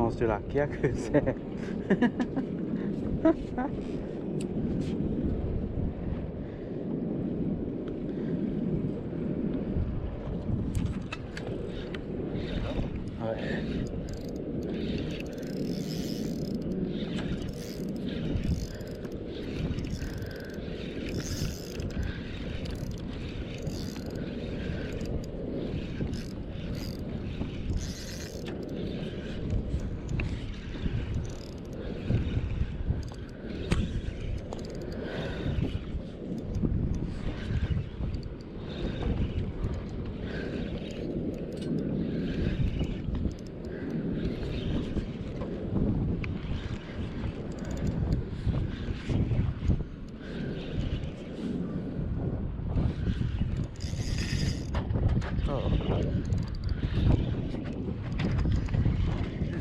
l'essence de la Kia que c'est. Ouais.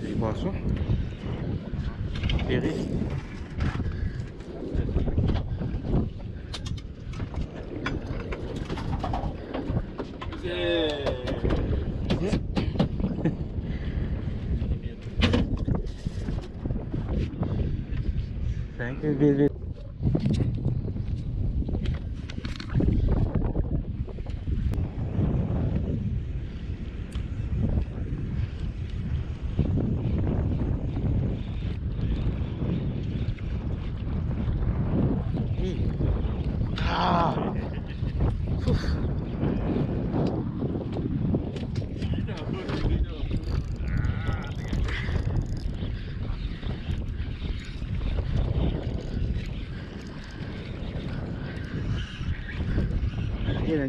Des boissons. Péris. Thank you, Billy. Ah.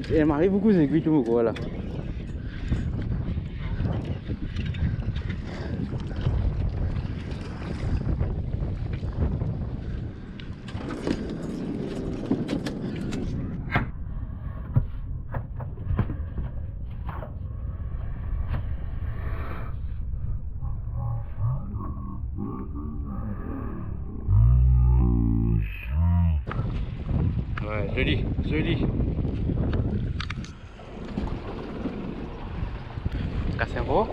Elle m'arrive beaucoup, c'est cuit tout, voilà. Ouais, joli, joli. Casse un peu.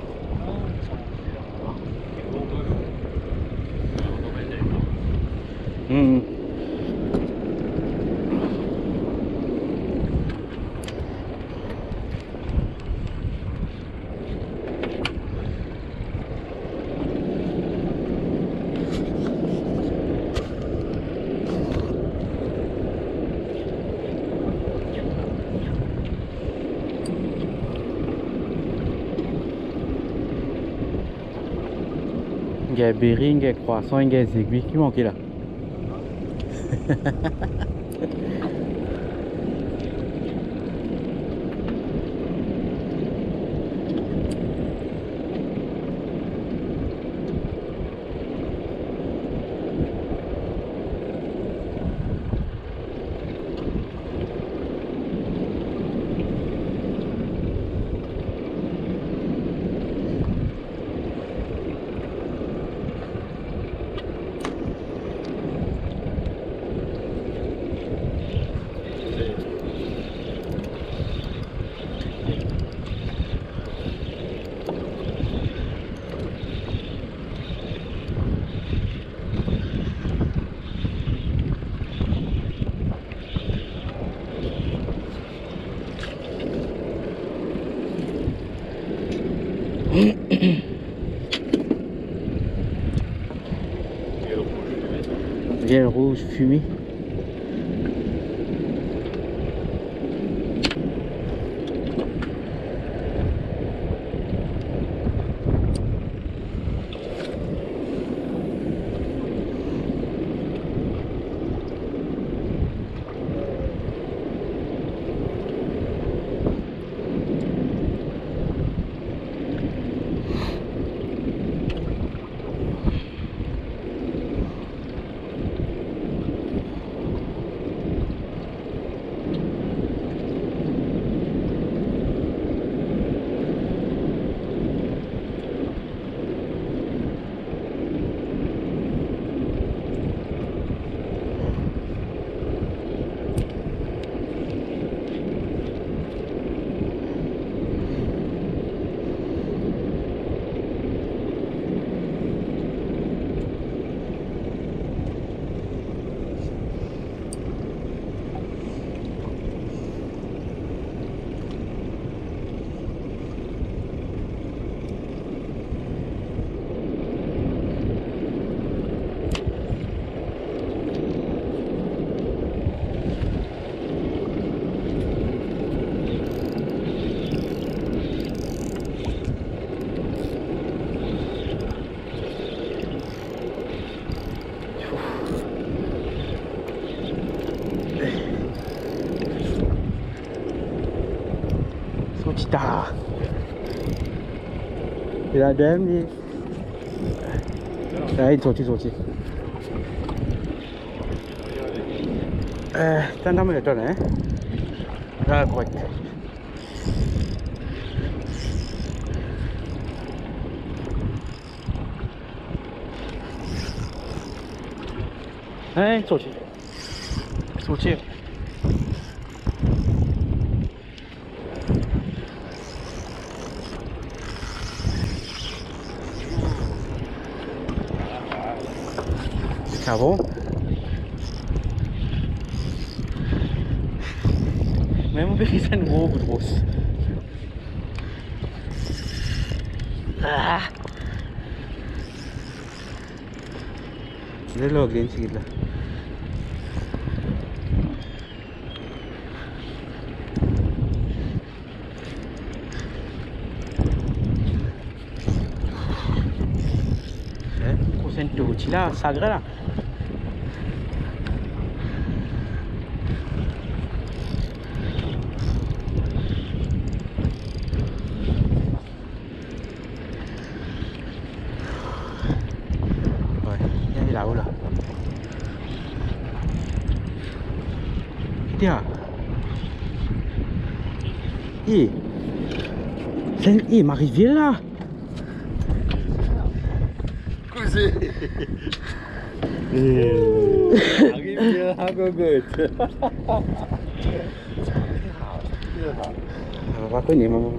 Il y a Bering, il y a Croissant, il y a des aiguilles qui manquent là. Vielle rouge fumée. Il a deux minutes. Allez, sorti. T'as un homme de toi, hein? Ah, correct. Allez, sorti. Ah bon? Même on fait ça nouveau bout de grosse. Ah! C'est là, green sikit là. Concentrou là, sagra là. Là-haut là. Tiens. Ma rivière là. Così. Rivière à gogotte. On va connaître maman.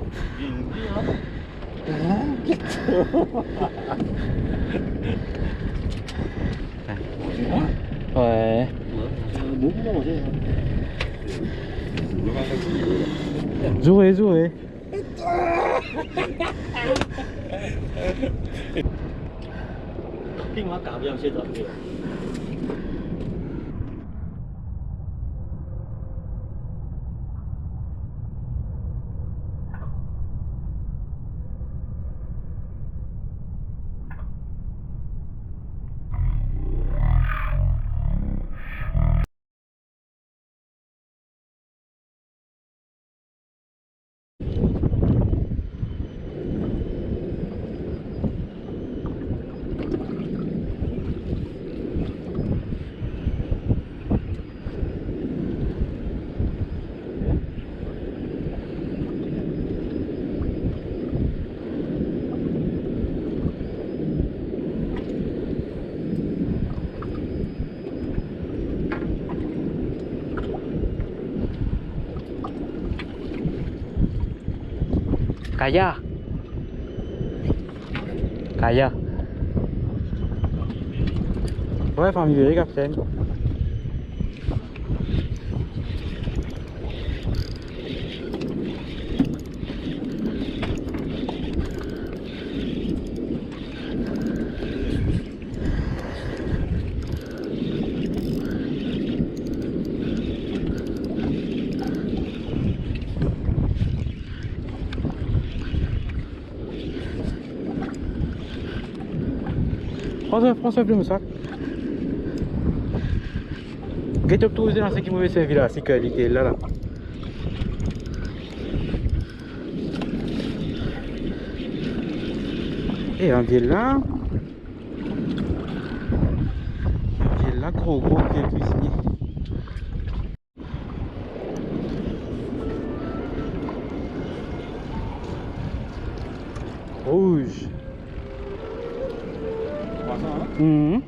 Ouais. Jouer. Tiếng Hoa cảm giác sẽ thật nhiều. Kaya. Ouais, famille Véry, capitaine. Prends un peu le sac. Get up tous dans ce qui m'avait servi là, c'est que il est là. Et on vient là. Gros pied cuisinier. Rouge. Mmh.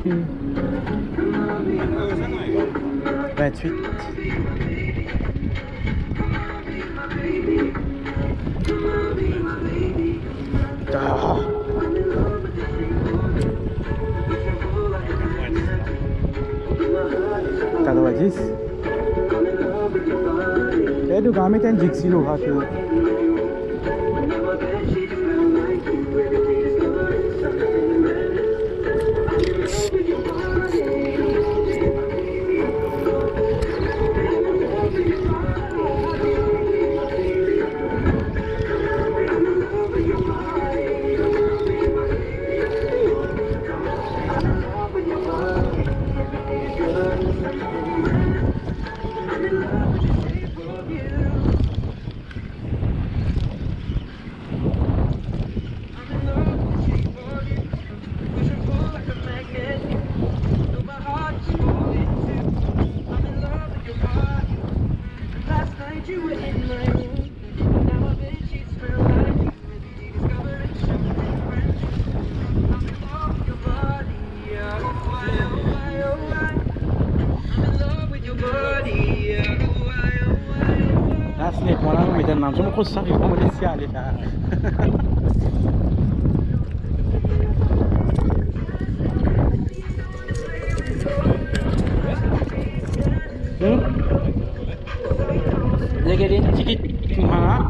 Mmh. 28. Ah. 90. Itu kami kan jiksi lo hatu. Là, ce n'est pas là, mais maintenant, je me crois que ça arrive, on va laisser aller là. Jadi sedikit mana?